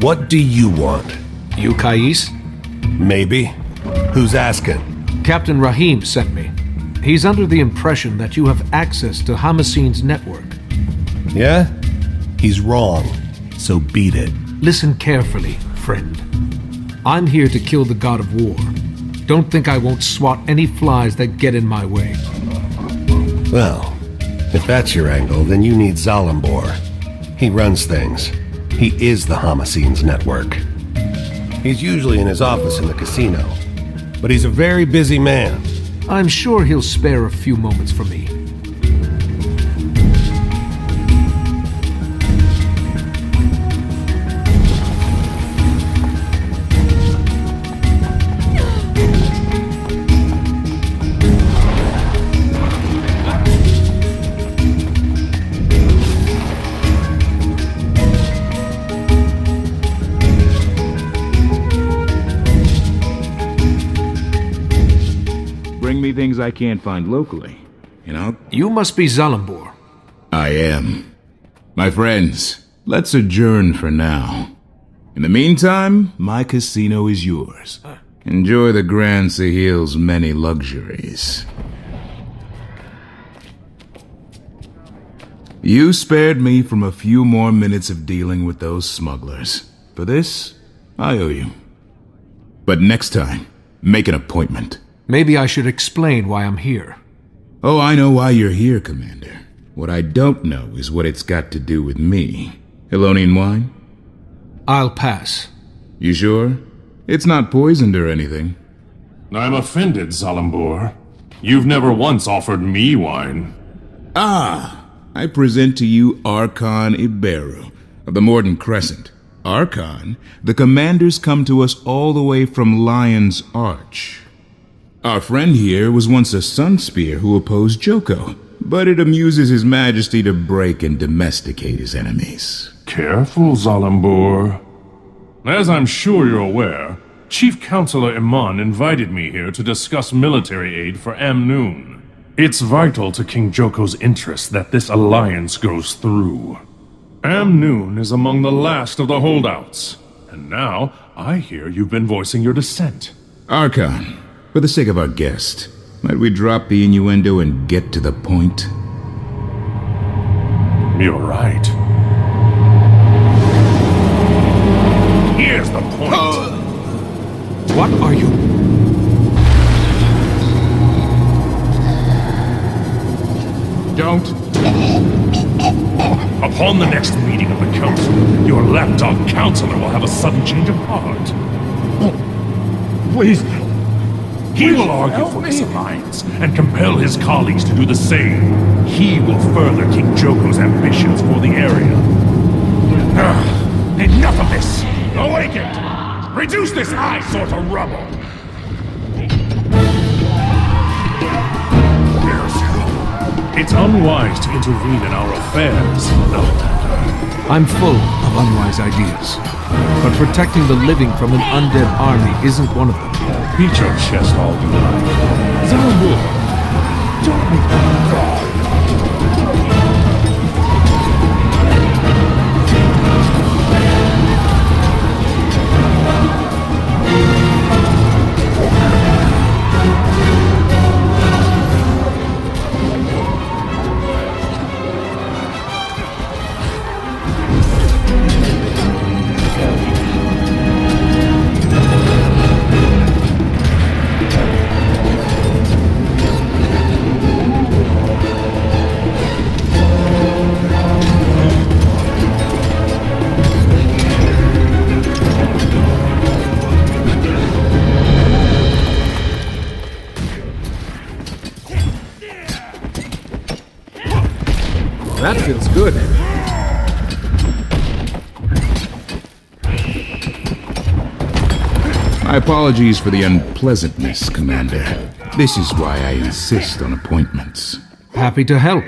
What do you want? You Kais? Maybe. Who's asking? Captain Rahim sent me. He's under the impression that you have access to Hamasine's network. Yeah? He's wrong. So beat it. Listen carefully, friend. I'm here to kill the god of war. Don't think I won't swat any flies that get in my way. Well, if that's your angle, then you need Zalambor. He runs things. He is the Hamasine's network. He's usually in his office in the casino, but he's a very busy man. I'm sure he'll spare a few moments for me. Bring me things I can't find locally, you know? You must be Zalambor. I am. My friends, let's adjourn for now. In the meantime, my casino is yours. Enjoy the Grand Sahil's many luxuries. You spared me from a few more minutes of dealing with those smugglers. For this, I owe you. But next time, make an appointment. Maybe I should explain why I'm here. Oh, I know why you're here, Commander. What I don't know is what it's got to do with me. Elonian wine? I'll pass. You sure? It's not poisoned or anything. I'm offended, Zalambor. You've never once offered me wine. I present to you Archon Iberu of the Morden Crescent. Archon, the commanders come to us all the way from Lion's Arch. Our friend here was once a Sunspear who opposed Joko, but it amuses His Majesty to break and domesticate his enemies. Careful, Zalambor. As I'm sure you're aware, Chief Counselor Iman invited me here to discuss military aid for Amnoon. It's vital to King Joko's interest that this alliance goes through. Amnoon is among the last of the holdouts, and now I hear you've been voicing your dissent. Archon, for the sake of our guest, might we drop the innuendo and get to the point? You're right. Here's the point. What are you... Don't. Upon the next meeting of the Council, your lapdog counselor will have a sudden change of heart. Please. He will argue for this alliance and compel his colleagues to do the same. He will further King Joko's ambitions for the area. Enough of this! Awaken! Reduce this eyesore to rubble! It's unwise to intervene in our affairs, Outlander. I'm full of unwise ideas. But protecting the living from an undead army isn't one of them. Beat your chest all you like. Zalambor, don't make me cry. That feels good. My apologies for the unpleasantness, Commander. This is why I insist on appointments. Happy to help.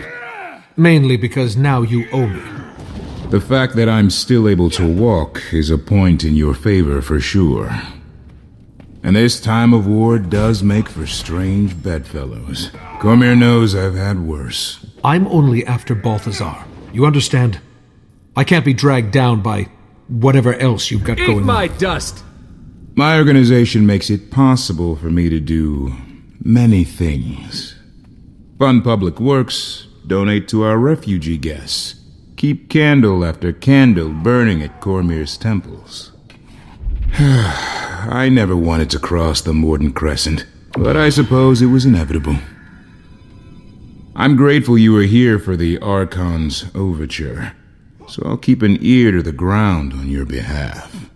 Mainly because now you owe me. The fact that I'm still able to walk is a point in your favor for sure. And this time of war does make for strange bedfellows. Cormir knows I've had worse. I'm only after Balthazar. You understand? I can't be dragged down by whatever else you've got going my on. dust! My organization makes it possible for me to do many things. Fund public works, donate to our refugee guests, keep candle after candle burning at Cormyr's temples. I never wanted to cross the Morden Crescent, but I suppose it was inevitable. I'm grateful you were here for the Archon's overture, so I'll keep an ear to the ground on your behalf.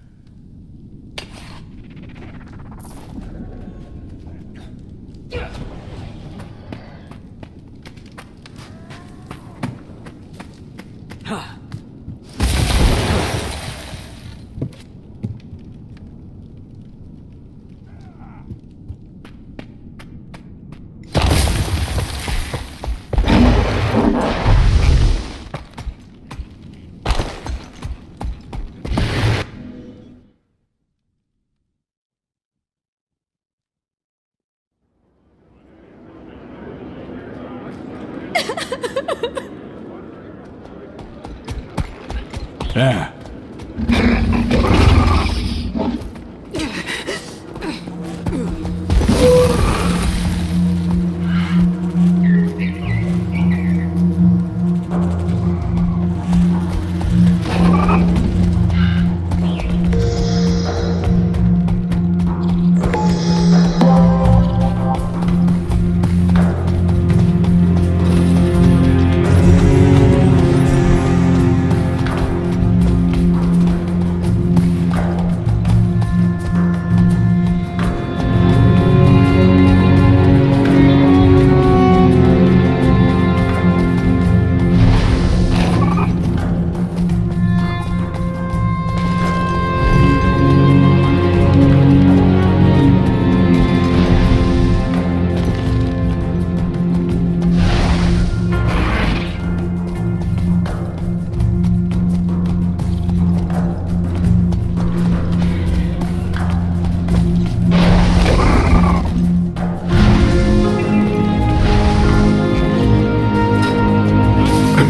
Yeah.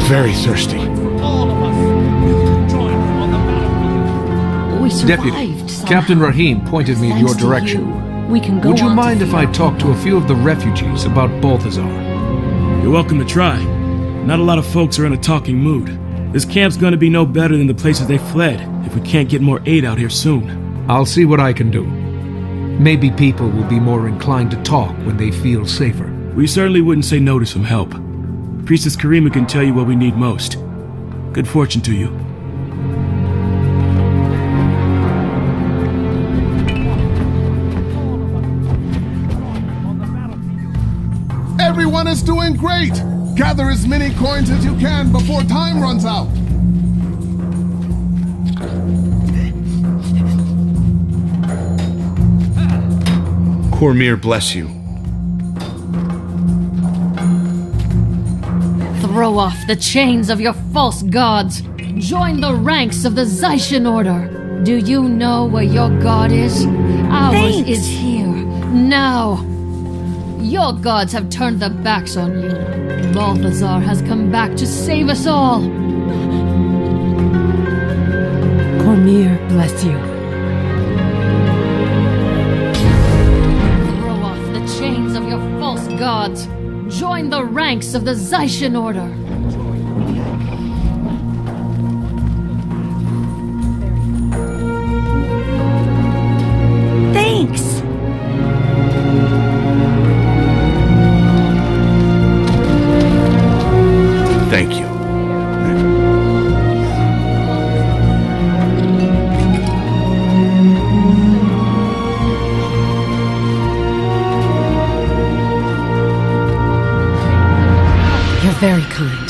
Very thirsty. We survived. Deputy, somehow. Captain Rahim pointed me in Thanks your to direction. you, we can go Would you on to mind if I Theon. talked to a few of the refugees about Balthazar? You're welcome to try. Not a lot of folks are in a talking mood. This camp's gonna be no better than the places they fled if we can't get more aid out here soon. I'll see what I can do. Maybe people will be more inclined to talk when they feel safer. We certainly wouldn't say no to some help. Priestess Karima can tell you what we need most. Good fortune to you. Everyone is doing great! Gather as many coins as you can before time runs out! Cormyr bless you. Throw off the chains of your false gods. Join the ranks of the Zaishan Order. Do you know where your god is? Ours is here, now. Your gods have turned their backs on you. Balthazar has come back to save us all. Cormyr bless you. Throw off the chains of your false gods. Join the ranks of the Zaishan Order. Thanks! Thank you. You're very kind.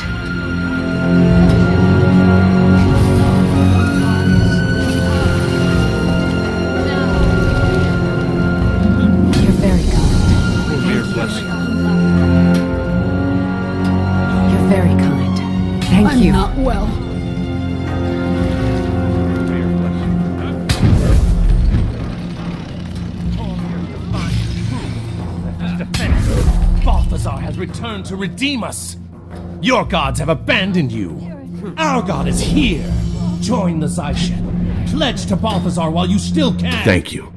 You're very kind. Cormyr bless you. You're very kind. Thank you. Not well. Balthazar has returned to redeem us. Your gods have abandoned you. Our god is here. Join the Zaishan. Pledge to Balthazar while you still can! Thank you.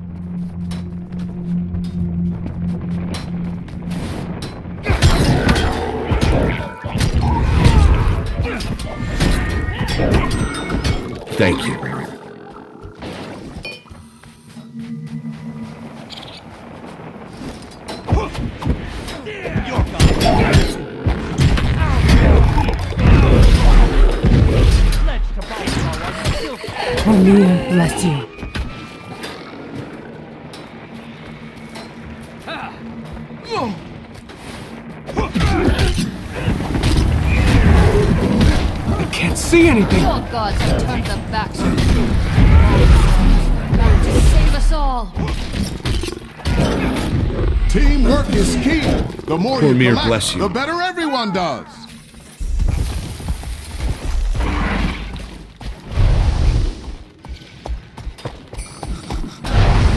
Thank you. Cormir, bless you. I can't see anything! Your gods have turned their backs on you. To save us all. Teamwork is key. The more you Cormir, collect, bless you. the better everyone does.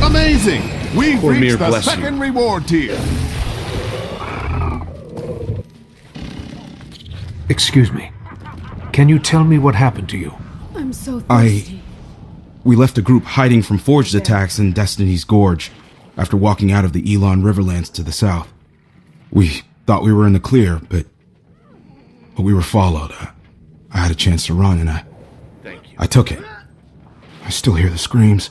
Amazing! We've Cormir, reached the bless you. second reward tier. Excuse me. Can you tell me what happened to you? I'm so thirsty. We left a group hiding from forged attacks in Destiny's Gorge after walking out of the Elon Riverlands to the south. We thought we were in the clear, but we were followed. I had a chance to run, and I took it. I still hear the screams.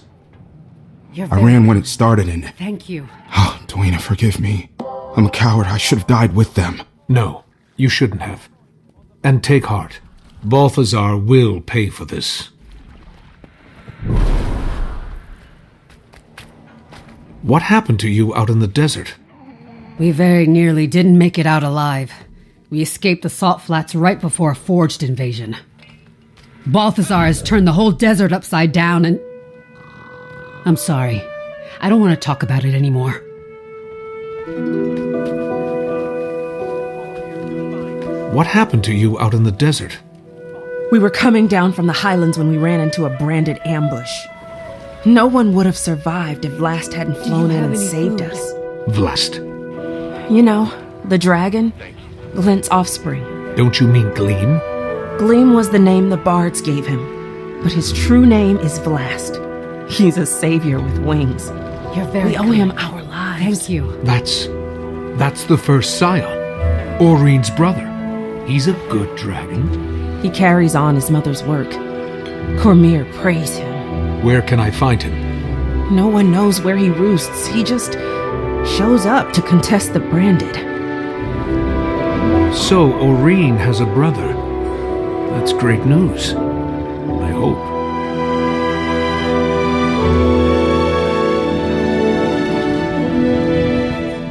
I ran when it started, and... Thank you. Oh, Dwayne, forgive me. I'm a coward. I should have died with them. No, you shouldn't have. And take heart. Balthazar will pay for this. What happened to you out in the desert? We very nearly didn't make it out alive. We escaped the salt flats right before a forged invasion. Balthazar has turned the whole desert upside down and... I'm sorry. I don't want to talk about it anymore. What happened to you out in the desert? We were coming down from the highlands when we ran into a branded ambush. No one would have survived if Vlast hadn't flown in and saved us. Vlast. You know, the dragon, Glint's offspring. Don't you mean Gleam? Gleam was the name the bards gave him, but his true name is Vlast. He's a savior with wings. You're very We owe him our lives. Thank you. That's the first scion. Aurine's brother. He's a good dragon. He carries on his mother's work. Cormir praise him. Where can I find him? No one knows where he roosts. He just shows up to contest the branded. So Aurine has a brother. That's great news. I hope.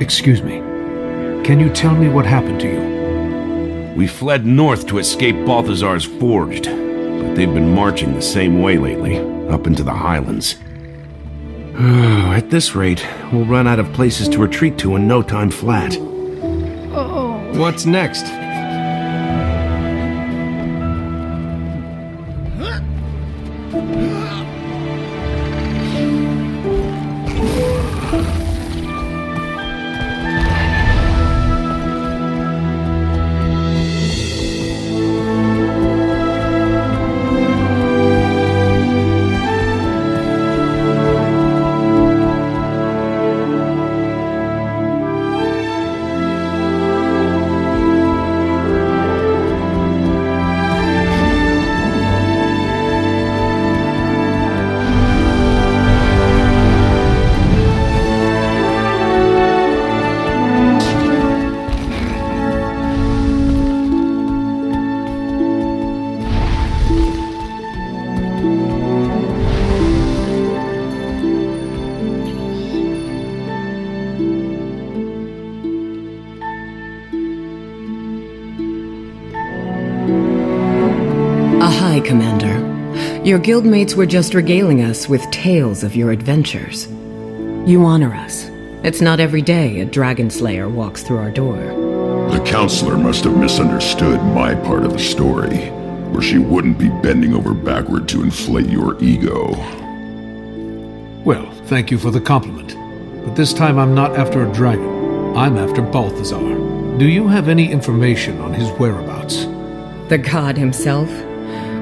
Excuse me. Can you tell me what happened to you? We fled north to escape Balthazar's Forged, but they've been marching the same way lately, up into the highlands. At this rate, we'll run out of places to retreat to in no time flat. What's next? Ahai, Commander. Your guildmates were just regaling us with tales of your adventures. You honor us. It's not every day a dragon slayer walks through our door. The counselor must have misunderstood my part of the story, or she wouldn't be bending over backward to inflate your ego. Well, thank you for the compliment. But this time I'm not after a dragon. I'm after Balthazar. Do you have any information on his whereabouts? The god himself?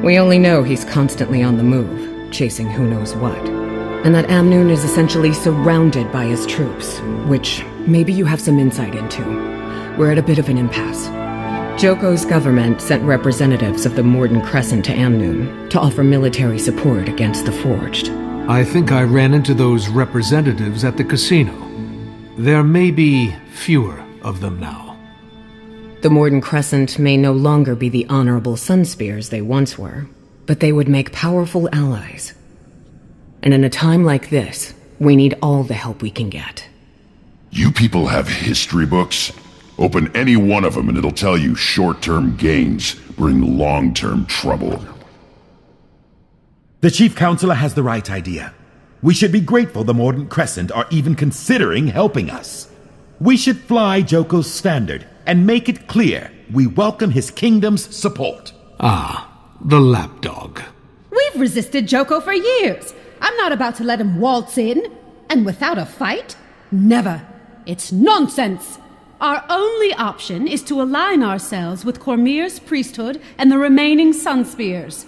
We only know he's constantly on the move. chasing who knows what. And that Amnoon is essentially surrounded by his troops, which maybe you have some insight into. We're at a bit of an impasse. Joko's government sent representatives of the Morden Crescent to Amnoon to offer military support against the Forged. I think I ran into those representatives at the casino. There may be fewer of them now. The Morden Crescent may no longer be the honorable Sunspears they once were, but they would make powerful allies. And in a time like this, we need all the help we can get. You people have history books? Open any one of them and it'll tell you short-term gains bring long-term trouble. The Chief Counselor has the right idea. We should be grateful the Morden Crescent are even considering helping us. We should fly Joko's standard and make it clear we welcome his kingdom's support. Ah, the lapdog. We've resisted Joko for years. I'm not about to let him waltz in. And without a fight? Never. It's nonsense. Our only option is to align ourselves with Cormyr's priesthood and the remaining Sunspears.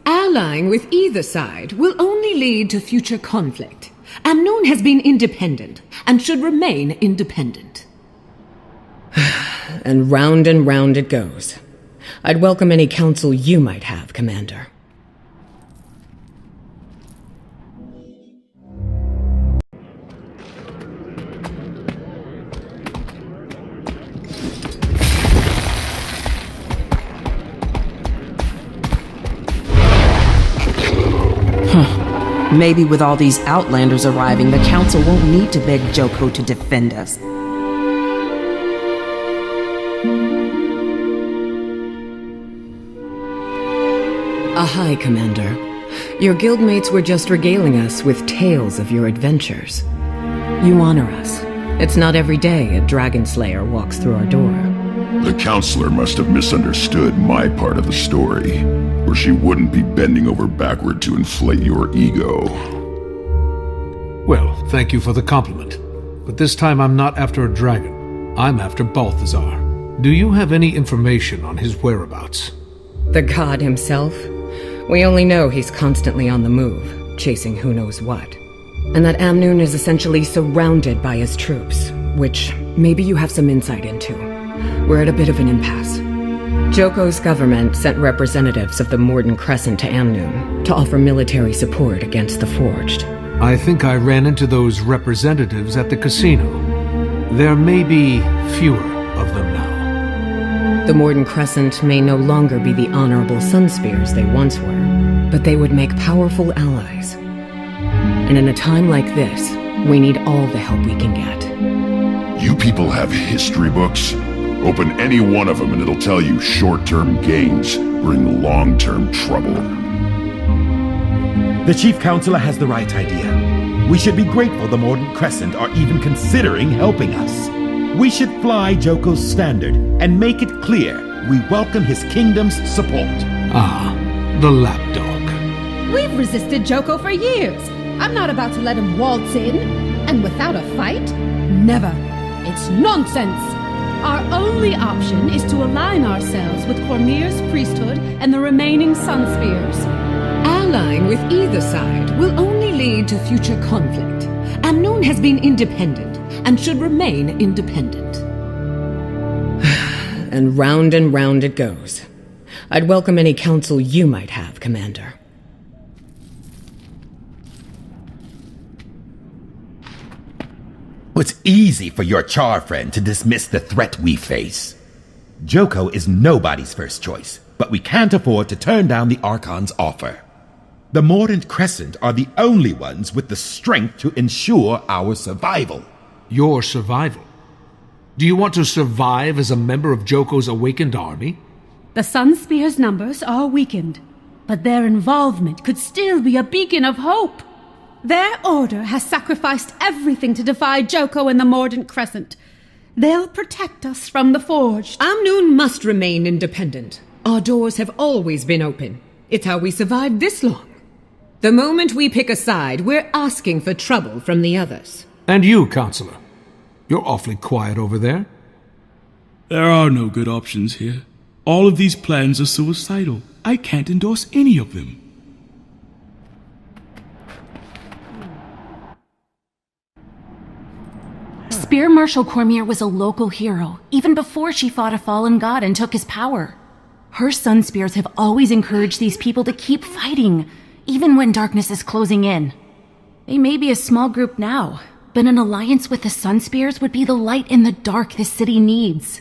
Allying with either side will only lead to future conflict. Amnoon has been independent and should remain independent. And round it goes. I'd welcome any counsel you might have, Commander. Maybe with all these Outlanders arriving, the Council won't need to beg Joko to defend us. Ahai, Commander. Your guildmates were just regaling us with tales of your adventures. You honor us. It's not every day a Dragon Slayer walks through our door. The Counselor must have misunderstood my part of the story, or she wouldn't be bending over backward to inflate your ego. Well, thank you for the compliment. But this time I'm not after a dragon. I'm after Balthazar. Do you have any information on his whereabouts? The god himself? We only know he's constantly on the move, chasing who knows what. And that Amnoon is essentially surrounded by his troops, which maybe you have some insight into. We're at a bit of an impasse. Joko's government sent representatives of the Morden Crescent to Amnoon to offer military support against the Forged. I think I ran into those representatives at the casino. There may be fewer of them now. The Morden Crescent may no longer be the honorable Sunspears they once were, but they would make powerful allies. And in a time like this, we need all the help we can get. You people have history books? Open any one of them and it'll tell you short-term gains bring long-term trouble. The Chief Counselor has the right idea. We should be grateful the Morden Crescent are even considering helping us. We should fly Joko's standard and make it clear we welcome his kingdom's support. Ah, the lapdog. We've resisted Joko for years. I'm not about to let him waltz in. And without a fight? Never. It's nonsense. Our only option is to align ourselves with Cormyr's priesthood and the remaining Sunspears. Allying with either side will only lead to future conflict. Amnoon has been independent and should remain independent. And round it goes. I'd welcome any counsel you might have, Commander. It's easy for your Char friend to dismiss the threat we face. Joko is nobody's first choice, but we can't afford to turn down the Archon's offer. The Mordant Crescent are the only ones with the strength to ensure our survival. Your survival? Do you want to survive as a member of Joko's awakened army? The Sunspears' numbers are weakened, but their involvement could still be a beacon of hope. Their order has sacrificed everything to defy Joko and the Mordant Crescent. They'll protect us from the Forged. Amnoon must remain independent. Our doors have always been open. It's how we survived this long. The moment we pick a side, we're asking for trouble from the others. And you, Counselor. You're awfully quiet over there. There are no good options here. All of these plans are suicidal. I can't endorse any of them. Spear Marshal Cormier was a local hero, even before she fought a fallen god and took his power. Her Sun Spears have always encouraged these people to keep fighting, even when darkness is closing in. They may be a small group now, but an alliance with the Sun Spears would be the light in the dark this city needs.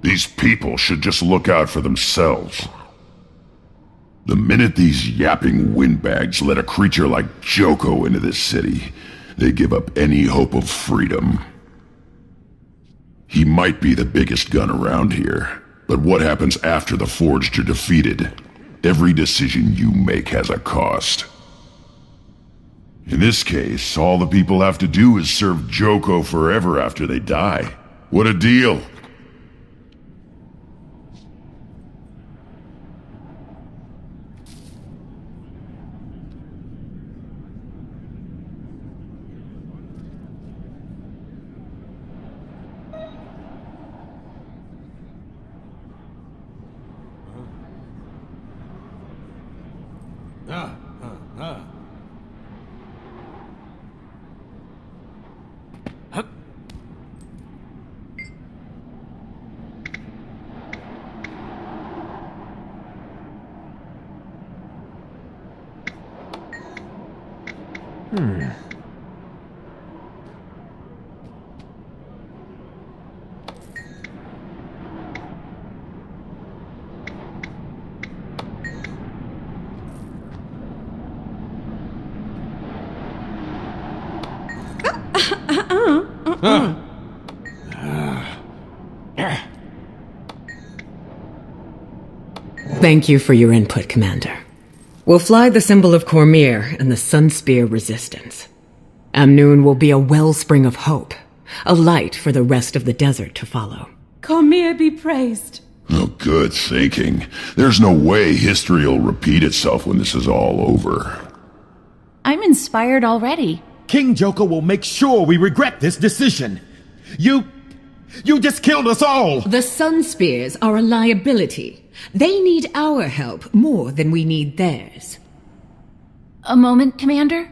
These people should just look out for themselves. The minute these yapping windbags let a creature like Joko into this city, they give up any hope of freedom. He might be the biggest gun around here, but what happens after the Forged are defeated? Every decision you make has a cost. In this case, all the people have to do is serve Joko forever after they die. What a deal! Thank you for your input, Commander. We'll fly the symbol of Cormier and the Sun Spear Resistance. Amnoon will be a wellspring of hope, a light for the rest of the desert to follow. Cormier be praised. Oh, good thinking. There's no way history will repeat itself when this is all over. I'm inspired already. King Joko will make sure we regret this decision. You just killed us all! The Sun Spears are a liability. They need our help more than we need theirs. A moment, Commander?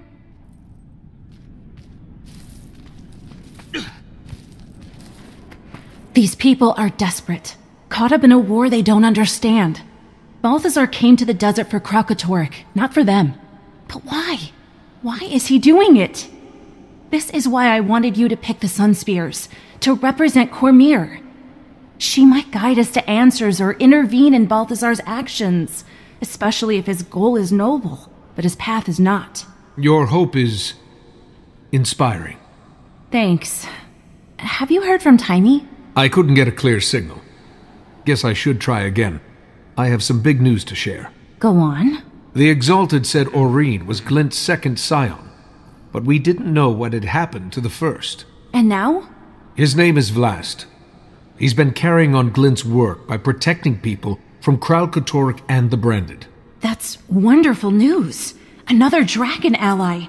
These people are desperate, caught up in a war they don't understand. Balthazar came to the desert for Kralkatorrik, not for them. But why? Why is he doing it? This is why I wanted you to pick the Sun Spears, to represent Cormier. She might guide us to answers or intervene in Balthazar's actions, especially if his goal is noble, but his path is not. Your hope is inspiring. Thanks. Have you heard from Taimi? I couldn't get a clear signal. Guess I should try again. I have some big news to share. Go on. The Exalted said Aurene was Glint's second scion, but we didn't know what had happened to the first. And now? His name is Vlast. He's been carrying on Glint's work by protecting people from Kralkatorrik and the Branded. That's wonderful news. Another dragon ally.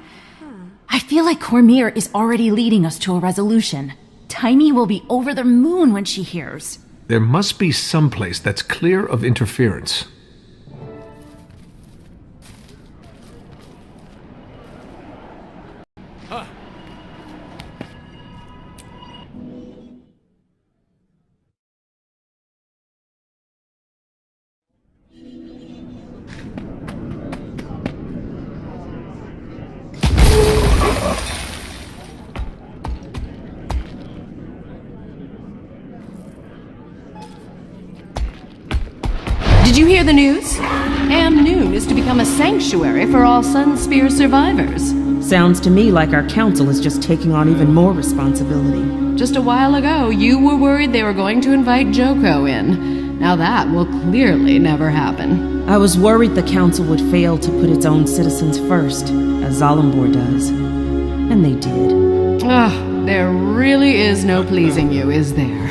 I feel like Cormier is already leading us to a resolution. Taimi will be over the moon when she hears. There must be some place that's clear of interference. Did you hear the news? Amnoon is to become a sanctuary for all Sun Spear survivors. Sounds to me like our council is just taking on even more responsibility. Just a while ago, you were worried they were going to invite Joko in. Now that will clearly never happen. I was worried the council would fail to put its own citizens first, as Zalimbor does. And they did. Ugh, there really is no pleasing you, is there?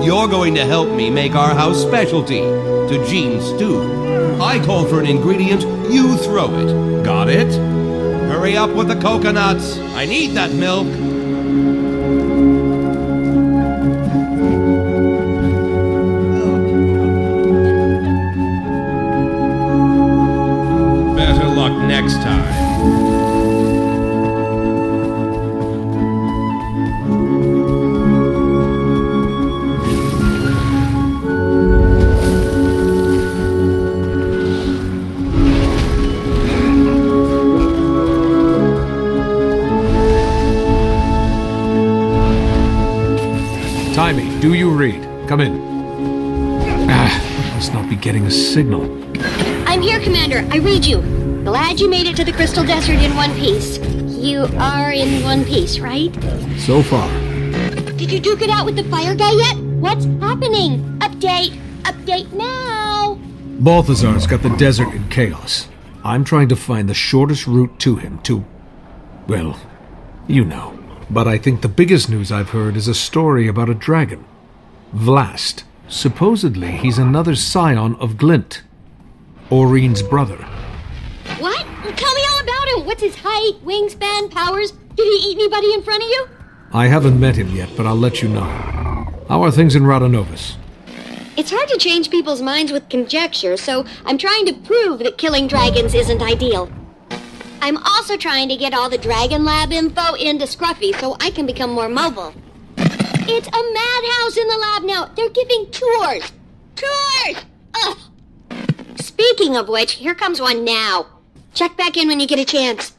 you're going to help me make our house specialty, Tajine stew. I call for an ingredient, you throw it. Got it? Hurry up with the coconuts. I need that milk. Better luck next time. Timmy, do you read? Come in. Must not be getting a signal. I'm here, Commander. I read you. Glad you made it to the Crystal Desert in one piece. You are in one piece, right? So far. Did you duke it out with the fire guy yet? What's happening? Update! Update now! Balthazar's got the desert in chaos. I'm trying to find the shortest route to him to... well, you know. But I think the biggest news I've heard is a story about a dragon. Vlast. Supposedly, he's another scion of Glint. Aurine's brother. What? Tell me all about him. What's his height, wingspan, powers? Did he eat anybody in front of you? I haven't met him yet, but I'll let you know. How are things in Radanovus? It's hard to change people's minds with conjecture, so I'm trying to prove that killing dragons isn't ideal. I'm also trying to get all the Dragon Lab info into Scruffy so I can become more mobile. It's a madhouse in the lab now. They're giving tours. Tours! Ugh. Speaking of which, here comes one now. Check back in when you get a chance.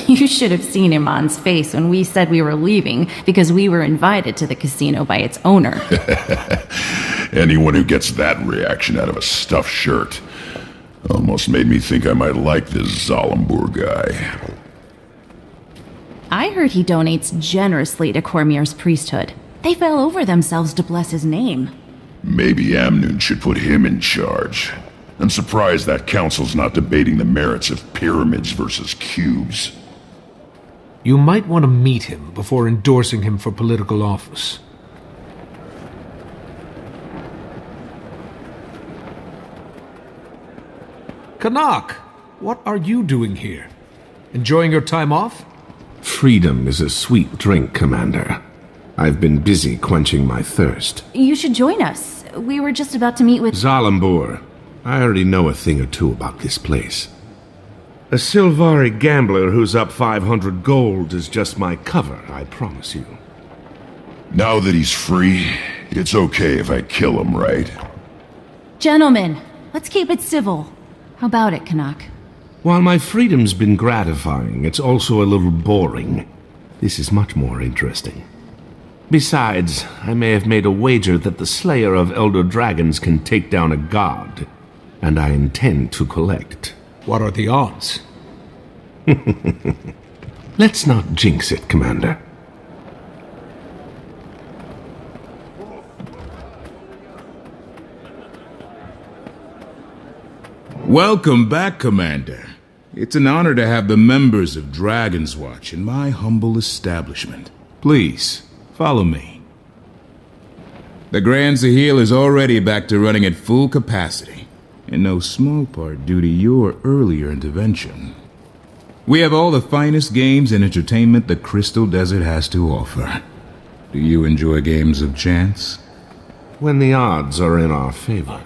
You should have seen Iman's face when we said we were leaving because we were invited to the casino by its owner. Anyone who gets that reaction out of a stuffed shirt almost made me think I might like this Zalambur guy. I heard he donates generously to Cormier's priesthood. They fell over themselves to bless his name. Maybe Amnun should put him in charge. I'm surprised that council's not debating the merits of pyramids versus cubes. You might want to meet him before endorsing him for political office. Kanak, what are you doing here? Enjoying your time off? Freedom is a sweet drink, Commander. I've been busy quenching my thirst. You should join us. We were just about to meet with... Zalambur. I already know a thing or two about this place. A Sylvari gambler who's up 500 gold is just my cover, I promise you. Now that he's free, it's okay if I kill him, right? Gentlemen, let's keep it civil. How about it, Kanak? While my freedom's been gratifying, it's also a little boring. This is much more interesting. Besides, I may have made a wager that the slayer of elder dragons can take down a god, and I intend to collect. What are the odds? Let's not jinx it, Commander. Welcome back, Commander. It's an honor to have the members of Dragon's Watch in my humble establishment. Please, follow me. The Grand Sahil is already back to running at full capacity, in no small part due to your earlier intervention. We have all the finest games and entertainment the Crystal Desert has to offer. Do you enjoy games of chance? When the odds are in our favor.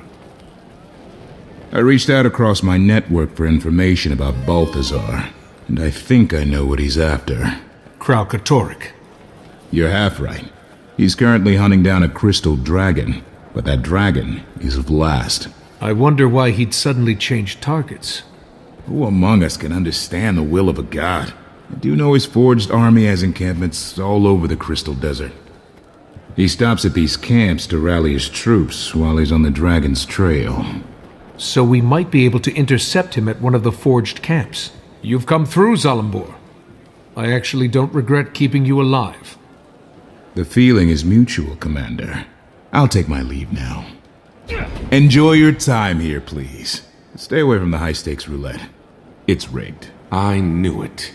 I reached out across my network for information about Balthazar, and I think I know what he's after. Kralkatorrik. You're half right. He's currently hunting down a crystal dragon, but that dragon is Vlast. I wonder why he'd suddenly change targets. Who among us can understand the will of a god? I do know his forged army has encampments all over the Crystal Desert. He stops at these camps to rally his troops while he's on the dragon's trail. So we might be able to intercept him at one of the forged camps. You've come through, Zalambor. I actually don't regret keeping you alive. The feeling is mutual, Commander. I'll take my leave now. Enjoy your time here, please. Stay away from the high-stakes roulette. It's rigged. I knew it.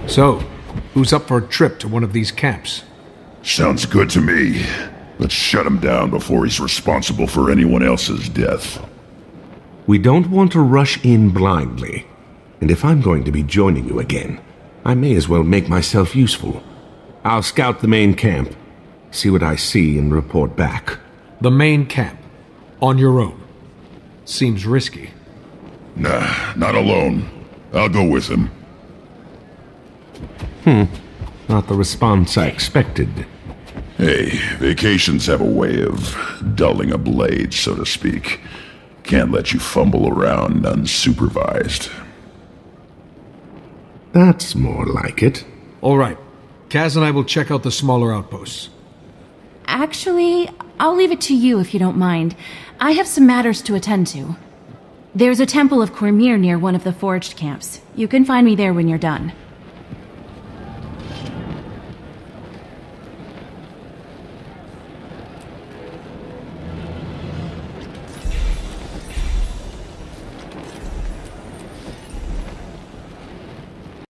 So, who's up for a trip to one of these camps? Sounds good to me. Let's shut him down before he's responsible for anyone else's death. We don't want to rush in blindly. And if I'm going to be joining you again, I may as well make myself useful. I'll scout the main camp, see what I see, and report back. The main camp? On your own? Seems risky. Nah, not alone. I'll go with him. Not the response I expected. Hey, vacations have a way of dulling a blade, so to speak. Can't let you fumble around unsupervised. That's more like it. All right. Kaz and I will check out the smaller outposts. Actually, I'll leave it to you if you don't mind. I have some matters to attend to. There's a temple of Cormyr near one of the forged camps. You can find me there when you're done.